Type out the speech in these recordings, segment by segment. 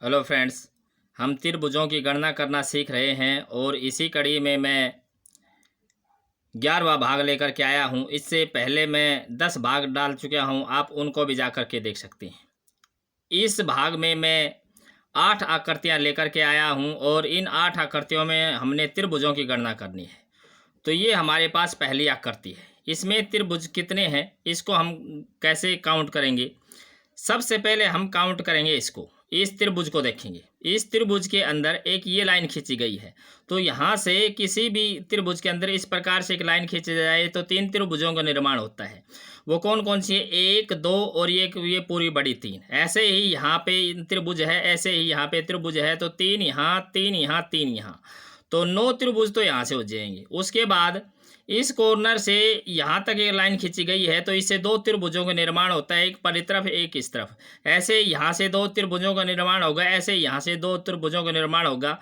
Hello friends. हम त्रिभुजों की गणना करना सीख रहे हैं और इसी कड़ी में मैं 11वां भाग लेकर के आया हूं। इससे पहले मैं 10 भाग डाल चुका हूं, आप उनको भी जा कर के देख सकते हैं। इस भाग में मैं 8 आकृतियां लेकर के आया हूं और इन 8 आकृतियों में हमने त्रिभुजों की गणना करनी है। तो ये हमारे पास पहली आकृति है। इसमें त्रिभुज कितने हैं इसको हम कैसे काउंट करेंगे। सबसे पहले हम काउंट करेंगे इसको, इस त्रिभुज को देखेंगे। इस त्रिभुज के अंदर एक ये लाइन खींची गई है, तो यहाँ से किसी भी त्रिभुज के अंदर इस प्रकार से एक लाइन खींची जाए तो 3 त्रिभुजों का निर्माण होता है। वो कौन कौन सी है? 1, 2 और ये पूरी बड़ी 3। ऐसे ही यहाँ पे त्रिभुज है, ऐसे ही यहाँ पे त्रिभुज है, तो 3 यहाँ, 3 यहाँ, 3 यहाँ, तो 9 त्रिभुज तो यहाँ से हो जाएंगे। उसके बाद इस कॉर्नर से यहाँ तक एक लाइन खींची गई है, तो इससे 2 त्रिभुजों का निर्माण होता है, एक पर तरफ एक इस तरफ। ऐसे यहाँ से 2 त्रिभुजों का निर्माण होगा, ऐसे यहाँ से 2 त्रिभुजों का निर्माण होगा,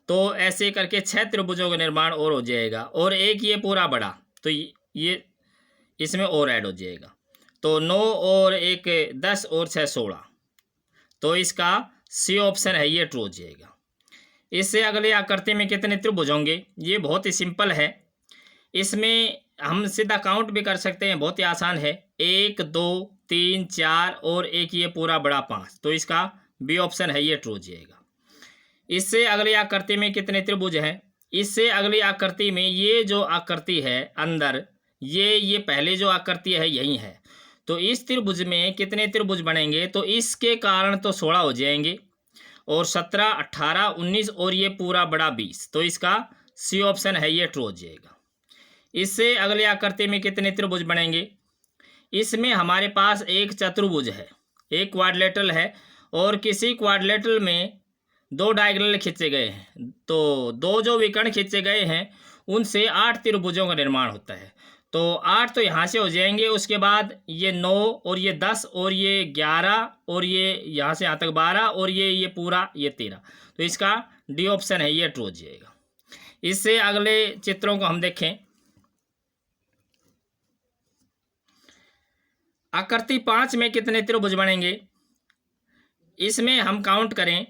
तो ऐसे करके 6 त्रिभुजों का निर्माण और हो जाएगा। और एक ये पूरा बड़ा, तो ये इसमें और ऐड हो जाएगा, तो 9 और 1 10 और 6 16। तो इसका सी ऑप्शन है, ये ट्रू हो जाएगा। इससे अगले आकृति में कितने त्रिभुज होंगे? ये बहुत ही सिंपल है, इसमें हम सीधा काउंट भी कर सकते हैं, बहुत ही आसान है। 1 2 3 4 और एक ये पूरा बड़ा 5, तो इसका बी ऑप्शन है, ये ट्रू हो जाएगा। इससे अगली आकृति में कितने त्रिभुज हैं? इससे अगली आकृति में ये जो आकृति है अंदर, ये पहले जो आकृति है यही है, तो इस त्रिभुज में कितने त्रिभुज बनेंगे? तो इसके कारण तो 16 हो जाएंगे, और 17 18 19 और ये पूरा बड़ा 20, तो इसका सी ऑप्शन है, ये ट्रू हो जाएगा। इससे अगले आकृति में कितने त्रिभुज बनेंगे? इसमें हमारे पास एक चतुर्भुज है, एक क्वाड्रिलेटरल है, और किसी क्वाड्रिलेटरल में 2 डायगोनल खींचे गए हैं, तो 2 जो विकर्ण खींचे गए हैं उनसे 8 त्रिभुजों का निर्माण होता है। तो 8 तो यहाँ से हो जाएंगे, उसके बाद ये 9 और ये 10 और ये 11 और ये यहाँ से यहाँ तक 12 और ये पूरा ये 13, तो इसका डी ऑप्शन है, ये ट्रू हो जाएगा। इससे अगले चित्रों को हम देखें। आकृति 5 में कितने त्रिभुज बनेंगे? इसमें हम काउंट करें,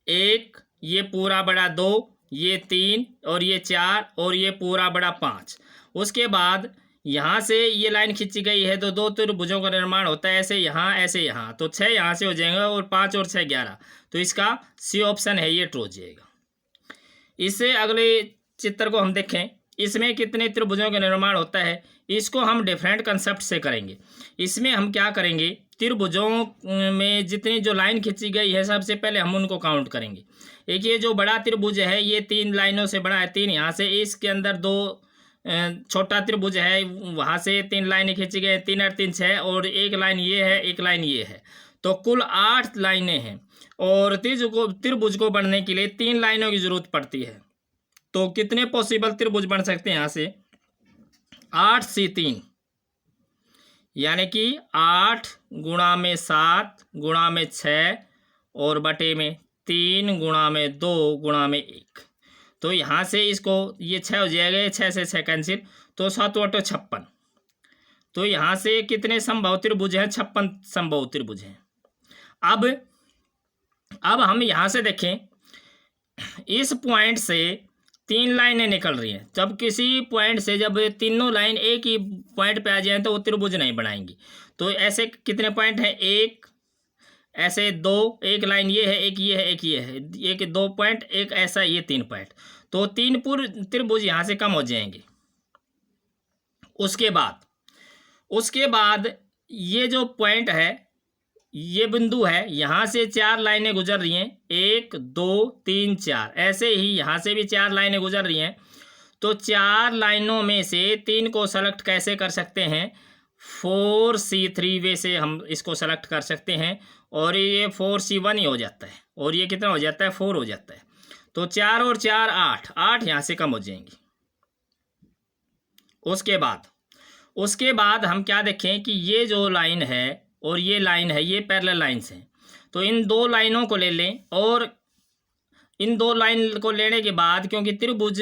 1 ये पूरा बड़ा 2, ये 3 और ये 4 और ये पूरा बड़ा 5। उसके बाद यहाँ से ये लाइन खींची गई है, तो 2 त्रिभुजों का निर्माण होता है, ऐसे यहाँ ऐसे यहाँ, तो 6 यहाँ से हो जाएगा, और 5 और 6 11, तो इसका सी ऑप्शन है, ये ट्रू हो जाएगा। इससे अगले चित्र को हम देखें, इसमें कितने त्रिभुजों का निर्माण होता है, इसको हम डिफरेंट कंसेप्ट से करेंगे। इसमें हम क्या करेंगे, त्रिभुजों में जितनी जो लाइन खींची गई है सबसे पहले हम उनको काउंट करेंगे। एक ये जो बड़ा त्रिभुज है ये 3 लाइनों से बड़ा है, 3 यहाँ से, इसके अंदर 2 छोटा त्रिभुज है, वहाँ से 3 लाइनें खींची गई, 3 और 3 6, और एक लाइन ये है, एक लाइन ये है, तो कुल 8 लाइनें हैं। और त्रिभुज को बनने के लिए 3 लाइनों की जरूरत पड़ती है, तो कितने पॉसिबल त्रिभुज बन सकते हैं? यहाँ से 8 से 3, यानी कि 8 गुणा में 7 गुणा में 6 और बटे में 3 गुणा में 2 गुणा में 1, तो यहाँ से इसको ये 6 हो जाएगा, 6 से 6 कैंसिल, तो 7 8 56। तो यहाँ से कितने संभव त्रिभुज हैं? 56 संभव त्रिभुज हैं। अब हम यहाँ से देखें, इस पॉइंट से 3 लाइनें निकल रही हैं। जब किसी पॉइंट से जब तीनों लाइन एक ही पॉइंट पे आ जाए तो वो त्रिभुज नहीं बनाएंगी। तो ऐसे कितने पॉइंट हैं? 1, ऐसे 2, एक लाइन ये है, एक ये है, एक ये है, एक 2 पॉइंट, एक ऐसा, ये 3 पॉइंट, तो 3 पूर्ण त्रिभुज यहाँ से कम हो जाएंगे। उसके बाद ये जो पॉइंट है, ये बिंदु है, यहाँ से 4 लाइनें गुजर रही हैं, 1 2 3 4, ऐसे ही यहाँ से भी 4 लाइनें गुजर रही हैं। तो 4 लाइनों में से 3 को सेलेक्ट कैसे कर सकते हैं? 4C3 वे से हम इसको सेलेक्ट कर सकते हैं, और ये 4C1 ही हो जाता है, और ये कितना हो जाता है? 4 हो जाता है। तो 4 और 4 8, 8 यहाँ से कम हो जाएंगी। उसके बाद हम क्या देखें कि ये जो लाइन है और ये लाइन है, ये पैरेलल लाइन्स हैं, तो इन 2 लाइनों को ले लें, और इन 2 लाइन को लेने के बाद, क्योंकि त्रिभुज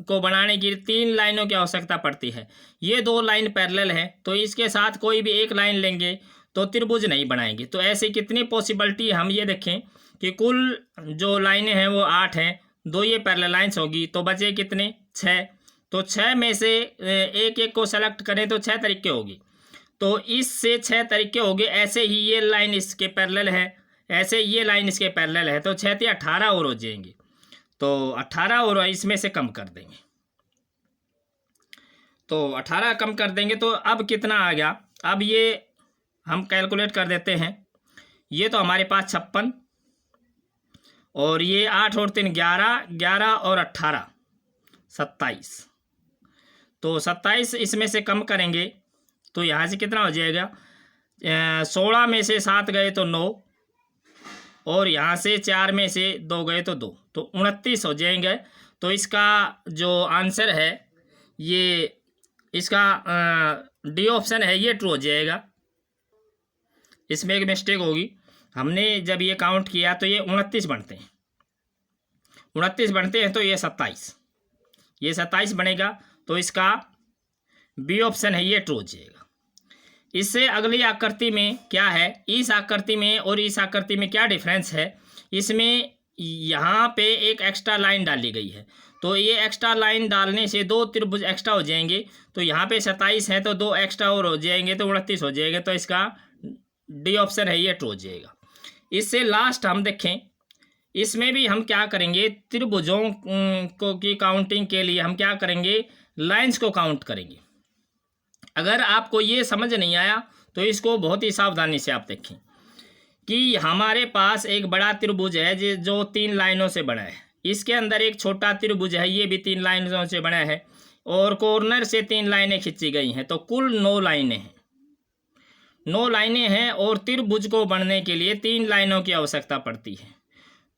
को बनाने के लिए 3 लाइनों की आवश्यकता पड़ती है, ये 2 लाइन पैरेलल है, तो इसके साथ कोई भी एक लाइन लेंगे, तो त्रिभुज नहीं बनाएंगे। तो ऐसे कितनी पॉसिबिलिटी हम ये देखें कि कुल जो लाइनें हैं वो 8 हैं, 2 ये पैरेलल लाइन्स होगी, तो बचे कितने 6। तो 6 में से एक एक को सेलेक्ट करें तो 6 तरीके होगी, तो इससे 6 तरीके हो गए। ऐसे ही ये लाइन इसके पैरेलल है, ऐसे ये लाइन इसके पैरेलल है, तो 6 × 18 और हो जाएंगे। तो 18 और इसमें से कम कर देंगे, तो 18 कम कर देंगे तो अब कितना आ गया। अब ये हम कैलकुलेट कर देते हैं। ये तो हमारे पास 56 और ये 8 और 3 11, 11 और 18 27। तो 27 इसमें से कम करेंगे तो यहाँ से कितना हो जाएगा, 16 में से 7 गए तो 9 और यहाँ से 4 में से 2 गए तो 2, तो 29 हो जाएंगे। तो इसका जो आंसर है ये, इसका डी ऑप्शन है ये ट्रू हो जाएगा। इसमें एक मिस्टेक होगी, हमने जब ये काउंट किया तो ये 29 बनते हैं, 29 बनते हैं, तो ये 27, ये 27 बनेगा। तो इसका बी ऑप्शन है ये ट्रू हो जाएगा। इससे अगली आकृति में क्या है, इस आकृति में और इस आकृति में क्या डिफरेंस है, इसमें यहाँ पे एक एक्स्ट्रा लाइन डाली गई है, तो ये एक्स्ट्रा लाइन डालने से 2 त्रिभुज एक्स्ट्रा हो जाएंगे। तो यहाँ पे 27 है तो 2 एक्स्ट्रा और हो जाएंगे तो 29 हो जाएगा। तो इसका डी ऑप्शन है ये ट्रू हो जाएगा। इससे लास्ट हम देखें, इसमें भी हम क्या करेंगे, त्रिभुजों को की काउंटिंग के लिए हम क्या करेंगे, लाइंस को काउंट करेंगे। अगर आपको ये समझ नहीं आया तो इसको बहुत ही सावधानी से आप देखें कि हमारे पास एक बड़ा त्रिभुज है जो 3 लाइनों से बना है, इसके अंदर एक छोटा त्रिभुज है, ये भी 3 लाइनों से बना है और कॉर्नर से 3 लाइनें खींची गई हैं, तो कुल 9 लाइनें हैं, 9 लाइनें हैं और त्रिभुज को बनने के लिए 3 लाइनों की आवश्यकता पड़ती है।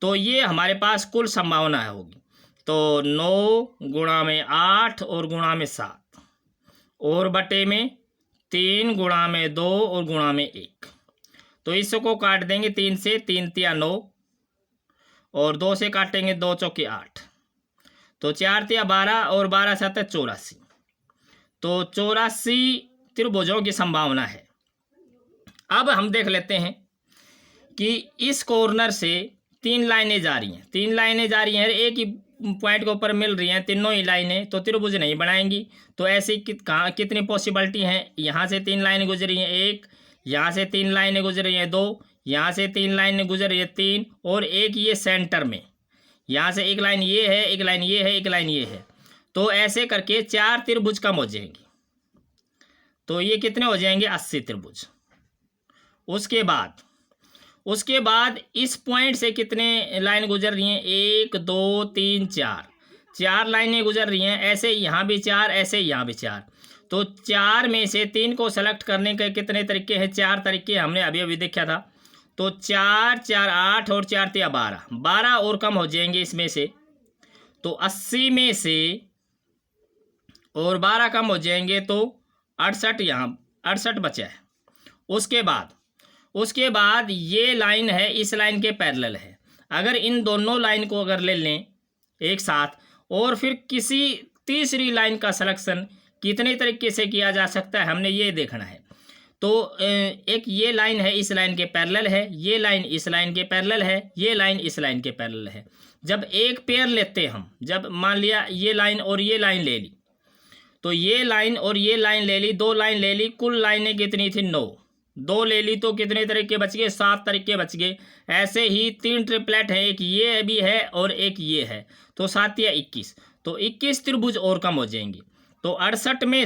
तो ये हमारे पास कुल संभावना होगी, तो 9 गुणा में 8 और गुणा में 7 और बटे में 3 गुणा में 2 और गुणा में 1। तो इसको काट देंगे 3 से, 3 × 9 और 2 से काटेंगे 2 × 4 = 8, तो 4 × 12 और 12 × 7 = 84। तो 84 त्रिभुजों की संभावना है। अब हम देख लेते हैं कि इस कॉर्नर से 3 लाइनें जा रही हैं, 3 लाइनें जा रही हैं, एक ही पॉइंट के ऊपर मिल रही हैं तीनों ही लाइनें, तो त्रिभुज नहीं बनाएंगी। तो ऐसी कितनी पॉसिबिलिटी हैं, यहाँ से 3 लाइनें गुजरी हैं 1, यहाँ से 3 लाइनें गुजरी हैं 2, यहाँ से 3 लाइनें गुजरी हैं 3 और एक ये सेंटर में, यहाँ से एक लाइन ये है, एक लाइन ये है, एक लाइन ये है। तो ऐसे करके 4 त्रिभुज कम हो जाएंगे, तो ये कितने हो जाएंगे, 80 त्रिभुज। उसके बाद इस पॉइंट से कितने लाइन गुजर रही हैं, 1 2 3 4 लाइनें गुजर रही हैं। ऐसे यहाँ भी 4, ऐसे यहाँ भी 4। तो 4 में से 3 को सेलेक्ट करने के कितने तरीके हैं, 4 तरीके हमने अभी देखा था। तो 4 4 8 और 4 × 12, 12 और कम हो जाएंगे इसमें से, तो 80 में से और 12 कम हो जाएंगे तो 68, यहाँ 68 बचा है। उसके बाद ये लाइन है, इस लाइन के पैरेलल है। अगर इन दोनों लाइन को अगर ले लें एक साथ और फिर किसी तीसरी लाइन का सिलेक्शन कितने तरीके से किया जा सकता है, हमने ये देखना है। तो एक ये लाइन है, इस लाइन के पैरेलल है, ये लाइन इस लाइन के पैरेलल है, ये लाइन इस लाइन के पैरेलल है। जब एक पेयर लेते हम, जब मान लिया ये लाइन और ये लाइन ले ली, तो ये लाइन और ये लाइन ले ली, 2 लाइन ले ली, कुल लाइनें कितनी थी 9, 2 ले ली तो कितने तरीके बच गए, 7 तरीके बच गए। ऐसे ही 3 ट्रिपलेट है, एक ये भी है और एक ये है, तो 7 या 21, तो 21 त्रिभुज और कम हो जाएंगे। तो 68 में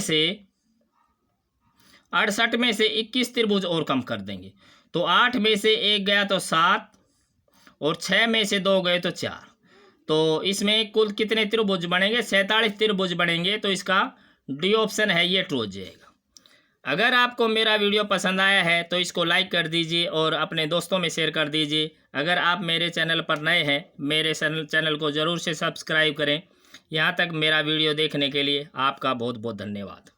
से 21 त्रिभुज और कम कर देंगे। तो 8 में से 1 गया तो 7 और 6 में से 2 गए तो 4। तो इसमें कुल कितने त्रिभुज बनेंगे, 47 त्रिभुज बनेंगे। तो इसका डी ऑप्शन है ये ट्रू हो जाएगा। अगर आपको मेरा वीडियो पसंद आया है तो इसको लाइक कर दीजिए और अपने दोस्तों में शेयर कर दीजिए। अगर आप मेरे चैनल पर नए हैं, मेरे चैनल को ज़रूर से सब्सक्राइब करें। यहाँ तक मेरा वीडियो देखने के लिए आपका बहुत बहुत धन्यवाद।